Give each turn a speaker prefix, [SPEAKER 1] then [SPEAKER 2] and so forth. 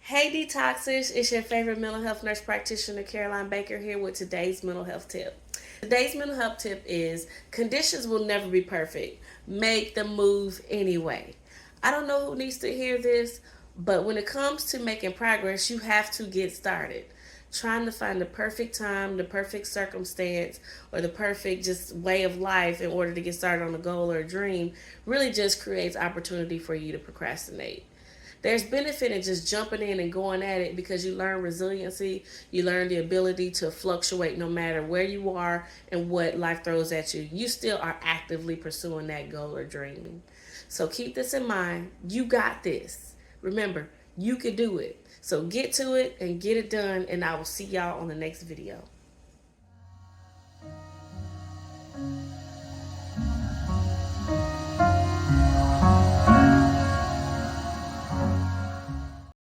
[SPEAKER 1] Hey Detoxers, it's your favorite mental health nurse practitioner Caroline Baker here with today's mental health tip. Today's mental health tip is conditions will never be perfect. Make the move anyway. I don't know who needs to hear this, but when it comes to making progress, you have to get started. Trying to find the perfect time, the perfect circumstance, or the perfect just way of life in order to get started on a goal or a dream really just creates opportunity for you to procrastinate. There's benefit in just jumping in and going at it because you learn resiliency, you learn the ability to fluctuate no matter where you are and what life throws at you. You still are actively pursuing that goal or dream. So keep this in mind. You got this. Remember, you can do it. So get to it and get it done, and I will see y'all on the next video.